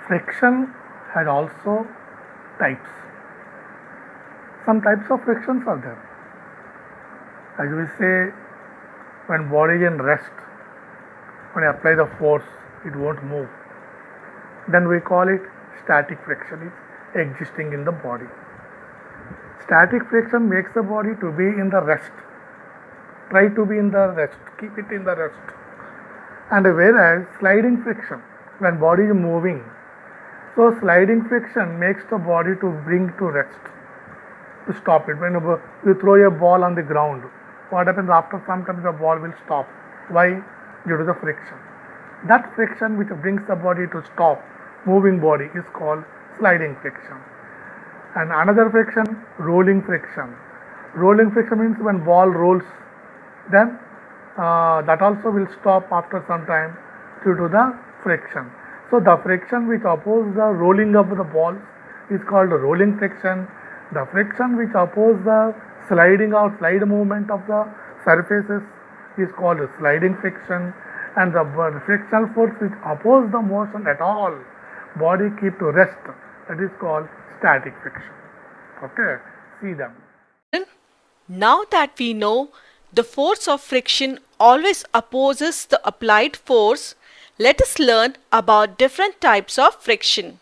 Friction has also types. Some types of frictions are there. As we say, when body is in rest, when I apply the force, it won't move. Then we call it static friction is existing in the body. Static friction makes the body to be in the rest. Try to be in the rest, keep it in the rest. And whereas sliding friction, when body is moving, so sliding friction makes the body to bring to rest, to stop it. When you throw a ball on the ground, what happens after some time the ball will stop. Why? Due to the friction. That friction which brings the body to stop, moving body, is called sliding friction. And another friction, rolling friction. Rolling friction means when ball rolls, then that also will stop after some time due to the friction. So the friction which opposes the rolling of the ball is called rolling friction. The friction which opposes the sliding or slide movement of the surfaces is called sliding friction. And the frictional force which opposes the motion at all, body keep to rest, that is called static friction. Okay, see them. Now that we know the force of friction always opposes the applied force, let us learn about different types of friction.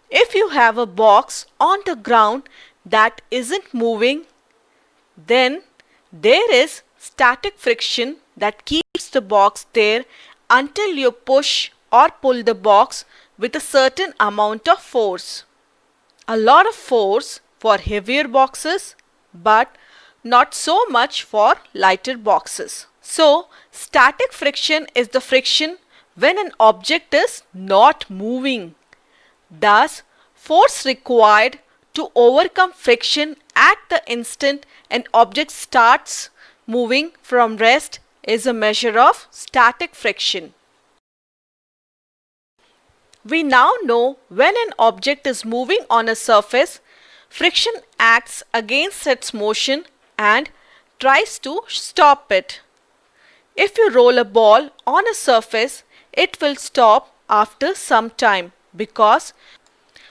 If you have a box on the ground that isn't moving, then there is static friction that keeps the box there until you push or pull the box with a certain amount of force. A lot of force for heavier boxes, but not so much for lighter boxes. So, static friction is the friction when an object is not moving. Thus, force required to overcome friction at the instant an object starts moving from rest is a measure of static friction. We now know when an object is moving on a surface, friction acts against its motion and tries to stop it. If you roll a ball on a surface, it will stop after some time because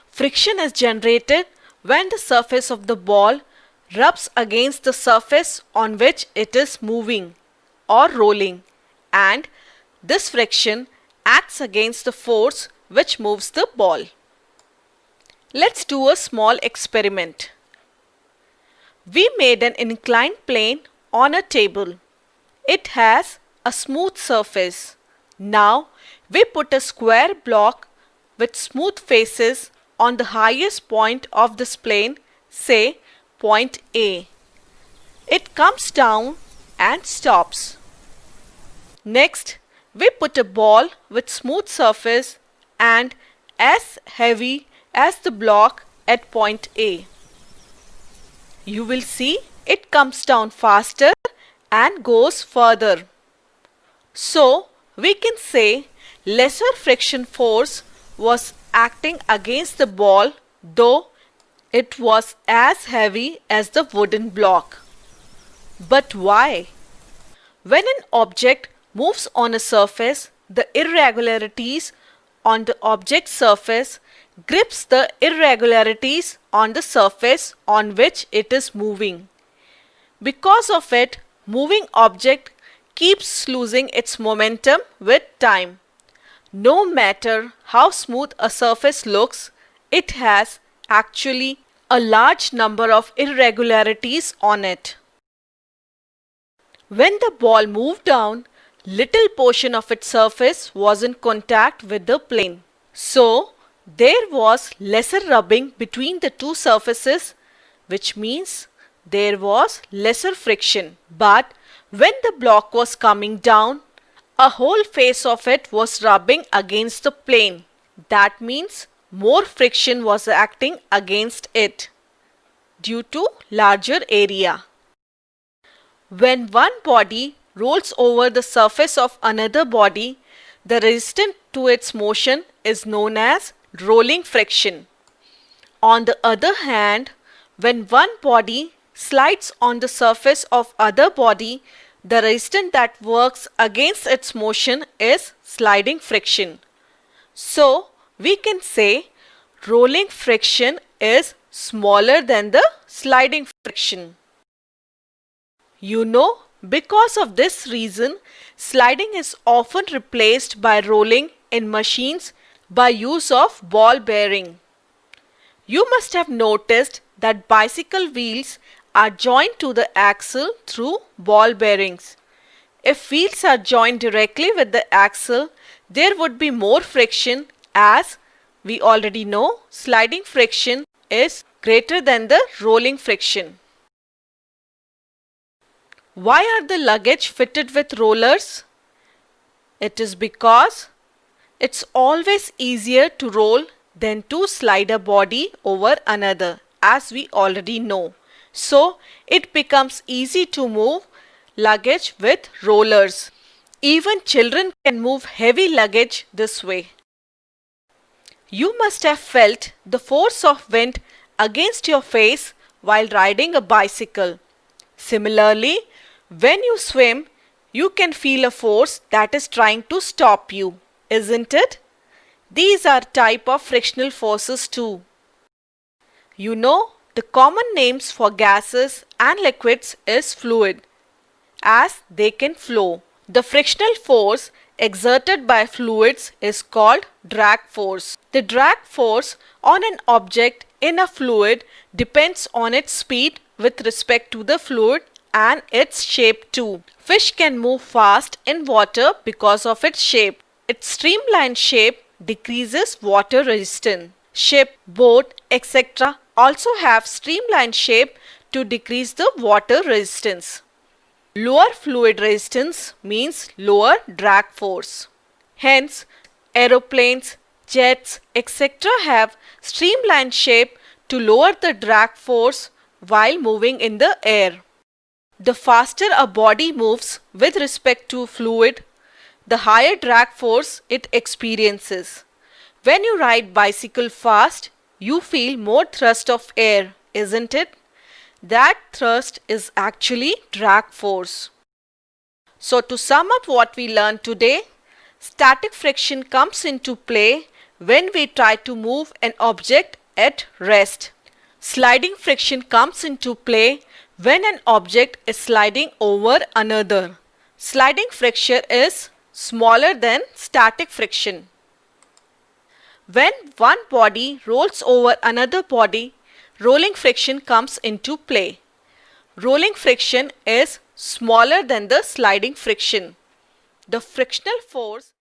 friction is generated when the surface of the ball rubs against the surface on which it is moving or rolling, and this friction acts against the force which moves the ball. Let's do a small experiment. We made an inclined plane on a table. It has a smooth surface. Now we put a square block with smooth faces on the highest point of this plane, say point A. It comes down and stops. Next, we put a ball with smooth surface and as heavy as the block at point A. You will see it comes down faster and goes further. So, we can say lesser friction force was acting against the ball, though it was as heavy as the wooden block. But why? When an object moves on a surface, the irregularities on the object's surface grips the irregularities on the surface on which it is moving. Because of it, moving object keeps losing its momentum with time. No matter how smooth a surface looks, it has actually a large number of irregularities on it. When the ball moved down, little portion of its surface was in contact with the plane. So, there was lesser rubbing between the two surfaces, which means there was lesser friction. But when the block was coming down, a whole face of it was rubbing against the plane. That means more friction was acting against it due to larger area. When one body rolls over the surface of another body, the resistance to its motion is known as rolling friction. On the other hand, when one body slides on the surface of other body, the resistance that works against its motion is sliding friction. So, we can say rolling friction is smaller than the sliding friction. Because of this reason, sliding is often replaced by rolling in machines by use of ball bearing. You must have noticed that bicycle wheels are joined to the axle through ball bearings. If wheels are joined directly with the axle, there would be more friction, as we already know sliding friction is greater than the rolling friction. Why are the luggage fitted with rollers? It is because it's always easier to roll than to slide a body over another, as we already know. So it becomes easy to move luggage with rollers. Even children can move heavy luggage this way. You must have felt the force of wind against your face while riding a bicycle. Similarly, when you swim, you can feel a force that is trying to stop you, isn't it? These are type of frictional forces too. The common names for gases and liquids is fluid, as they can flow. The frictional force exerted by fluids is called drag force. The drag force on an object in a fluid depends on its speed with respect to the fluid and its shape too. Fish can move fast in water because of its shape. Its streamlined shape decreases water resistance. Ship, boat, etc. also have streamlined shape to decrease the water resistance. Lower fluid resistance means lower drag force. Hence, aeroplanes, jets, etc. have streamlined shape to lower the drag force while moving in the air. The faster a body moves with respect to fluid, the higher drag force it experiences. When you ride bicycle fast, you feel more thrust of air, isn't it? That thrust is actually drag force. So to sum up what we learned today, static friction comes into play when we try to move an object at rest. Sliding friction comes into play when an object is sliding over another. Sliding friction is smaller than static friction. When one body rolls over another body, rolling friction comes into play. Rolling friction is smaller than the sliding friction. The frictional force